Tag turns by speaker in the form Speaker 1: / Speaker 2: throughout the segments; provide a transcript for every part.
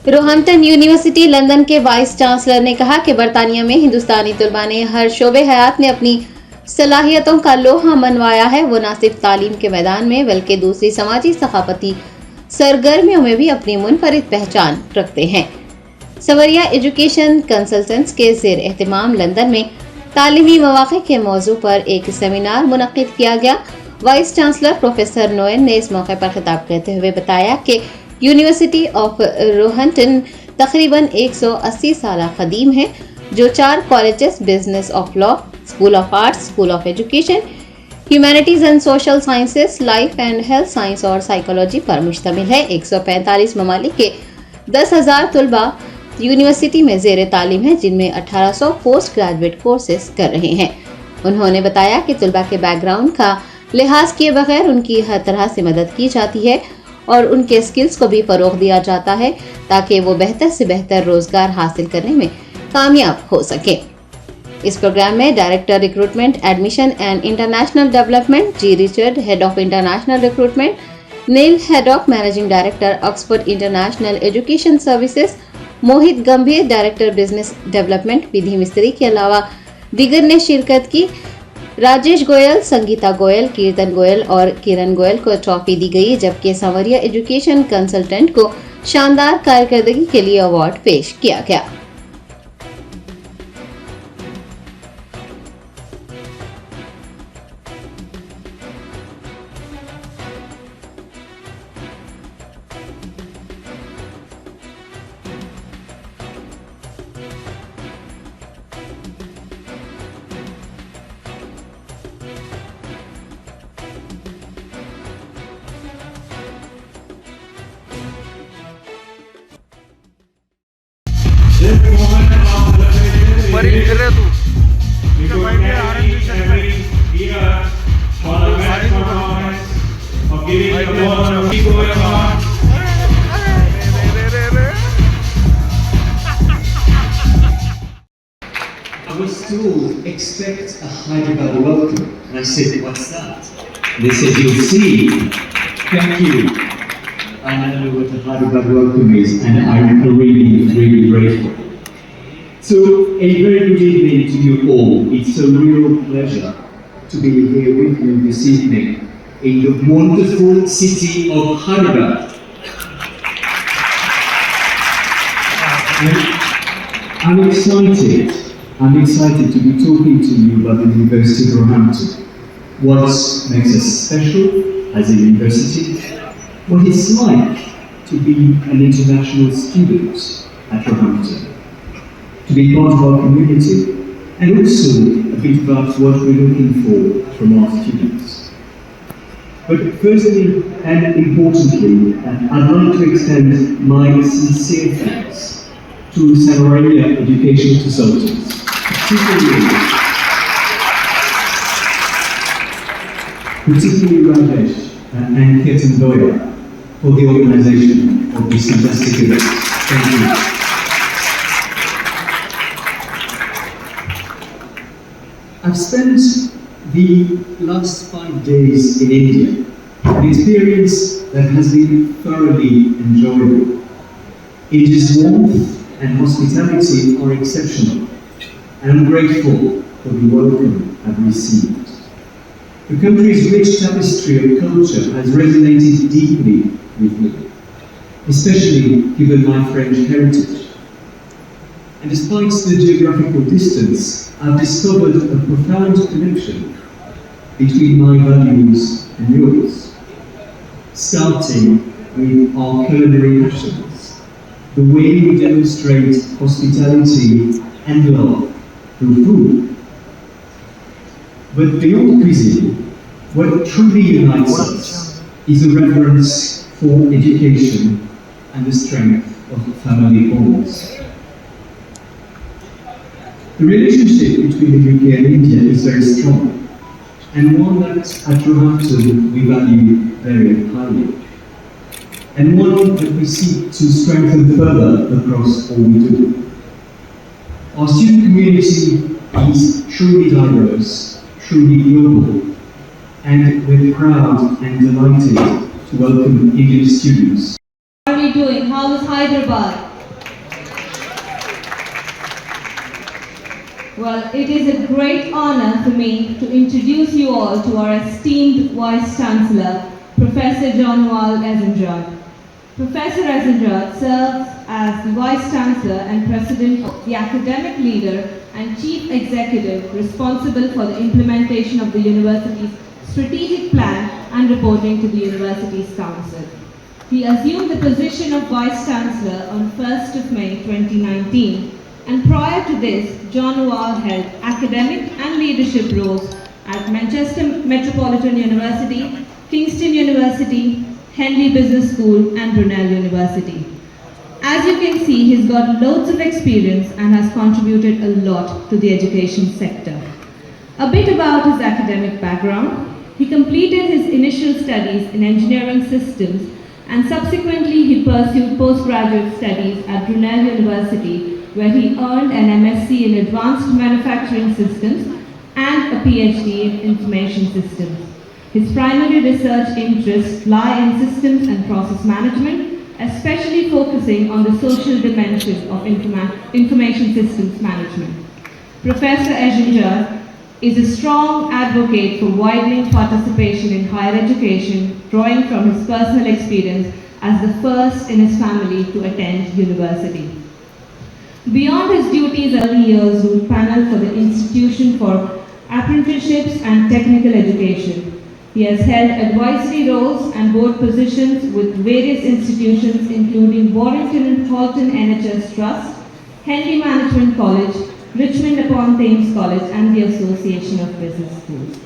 Speaker 1: रोहम्पटन university London के vice chancellor ने कहा कि बरतानिया में हिंदुस्तानी तलबा ने हर शोबे हयात में अपनी सलाहियतों का लोहा मनवाया है। वो न सिर्फ तालीम के मैदान में बल्कि दूसरी समाजी सकाफती सरगर्मियों में भी अपनी मुनफरिद पहचान रखते हैं। सवरिया एजुकेशन कंसल्टेंट्स के ज़ेर एहतमाम लंदन में तालीमी मौक़े के मौजू पर एक सेमिनार मुनक़्क़िद किया गया। वाइस चांसलर प्रोफेसर नोएन ने इस मौके पर खिताब करते हुए बताया कि यूनिवर्सिटी ऑफ रोहम्पटन तकरीबन 180 साल कदीम है, जो 4 colleges business of law, school of arts, school of education, humanities and social sciences, life and health science और साइकोलॉजी पर मुश्तमिल है। 145 ममालिक के 10,000 तलबा यूनिवर्सिटी में ज़ेर तालीम है, जिनमें 1800 पोस्ट ग्रेजुएट कोर्सेज कर रहे हैं। उन्होंने बताया कि तलबा के बैकग्राउंड का लिहाज किए बगैर उनकी हर तरह से मदद की जाती है और उनके स्किल्स को भी फरोग दिया जाता है ताकि वो बेहतर से बेहतर रोजगार हासिल करने में कामयाब हो सके। इस प्रोग्राम में director recruitment, admission and international development जी Richard, head of international recruitment Neil, head of managing director Oxford international education services Mohit Gambhir, director business development विधि मिस्त्री के अलावा दीगर ने शिरकत की। राजेश गोयल, संगीता गोयल, कीर्तन गोयल और किरण गोयल को ट्रॉफी दी गई, जबकि सवरिया एजुकेशन कंसल्टेंट को शानदार कारकर्दगी के लिए अवार्ड पेश किया गया।
Speaker 2: बड़ी फिर रहे तू
Speaker 3: I was told, expect a Hyderabad welcome. And I said, what's that? They said, you'll see. Thank you. I know what a Hyderabad welcome is, and I'm really grateful. So, a very good evening to you all. It's a real pleasure to be here with you this evening in the wonderful city of Hyderabad. I'm excited to be talking to you about the University of Roehampton. What makes us special as a university, what it's like to be an international student at Roehampton, to be part of our community, and also a bit about what we're looking for from our students. But firstly and importantly, I'd like to extend my sincere thanks to Samaria Education Consultants, particularly Rajesh and Kirtan Doya, for the organisation of this fantastic event. Thank you. I've spent the last 5 days in India, an experience that has been thoroughly enjoyable. India's warmth and hospitality are exceptional, and I'm grateful for the welcome I've received. The country's rich tapestry of culture has resonated deeply with me, especially given my French heritage. And despite the geographical distance, I've discovered a profound connection between my values and yours, starting with our culinary passions, the way we demonstrate hospitality and love through food. But beyond cuisine, what truly unites us is a reverence for education and the strength of family bonds. The relationship between the UK and India is very strong, and one that at Roehampton we value very highly, and one that we seek to strengthen further across all we do. Our student community is truly diverse, truly global, and we're proud and delighted to welcome Indian students.
Speaker 4: How are we doing? How is Hyderabad?
Speaker 2: Well, it is a great honor for me to introduce you all to our esteemed Vice Chancellor, Professor John Wall Ezenjad. Professor Ezenjad serves as the Vice Chancellor and President of the academic leader and Chief Executive responsible for the implementation of the University's strategic plan and reporting to the University's Council. He assumed the position of Vice Chancellor on 1st of May 2019, and prior to this, John Wall held academic and leadership roles at Manchester Metropolitan University, Kingston University, Henley Business School and Brunel University. As you can see, he's got loads of experience and has contributed a lot to the education sector. A bit about his academic background. He completed his initial studies in engineering systems and subsequently he pursued postgraduate studies at Brunel University, where he earned an MSc in Advanced Manufacturing Systems and a PhD in Information Systems. His primary research interests lie in systems and process management, especially focusing on the social dimension of information systems management. Professor Ezenjad is a strong advocate for widening participation in higher education, drawing from his personal experience as the first in his family to attend university. Beyond his duties early years ruled panel for the Institution for Apprenticeships and Technical Education. He has held advisory roles and board positions with various institutions including Warrington and Halton NHS Trust, Henley Management College, Richmond upon Thames College and the Association of Business Schools.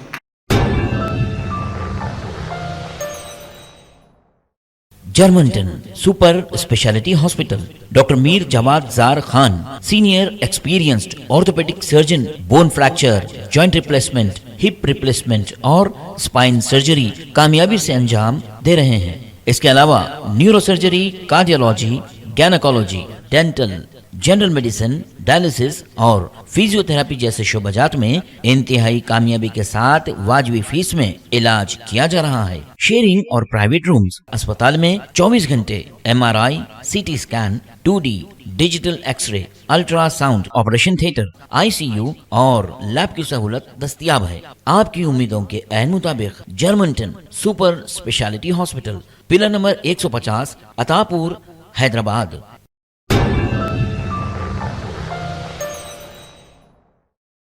Speaker 4: Germanten super speciality hospital doctor Mir Jawad Jar Khan senior experienced orthopaedic surgeon bone fracture joint replacement hip replacement और spine surgery कामयाबी से अंजाम दे रहे हैं। इसके अलावा neuro surgery, cardiology, gynaecology, dental, general medicine, dialysis और फिजियोथेरेपी जैसे शोबाजात में इंतहाई कामयाबी के साथ वाजबी फीस में इलाज किया जा रहा है। शेयरिंग और प्राइवेट रूम्स, अस्पताल में 24 घंटे MRI, CT scan, 2D digital x-ray, ultrasound, operation theatre, ICU और लैब की सहूलत दस्तयाब है। आपकी उम्मीदों के ऐन मुताबिक Germanten super speciality hospital, pillar number 150, Attapur, Hyderabad.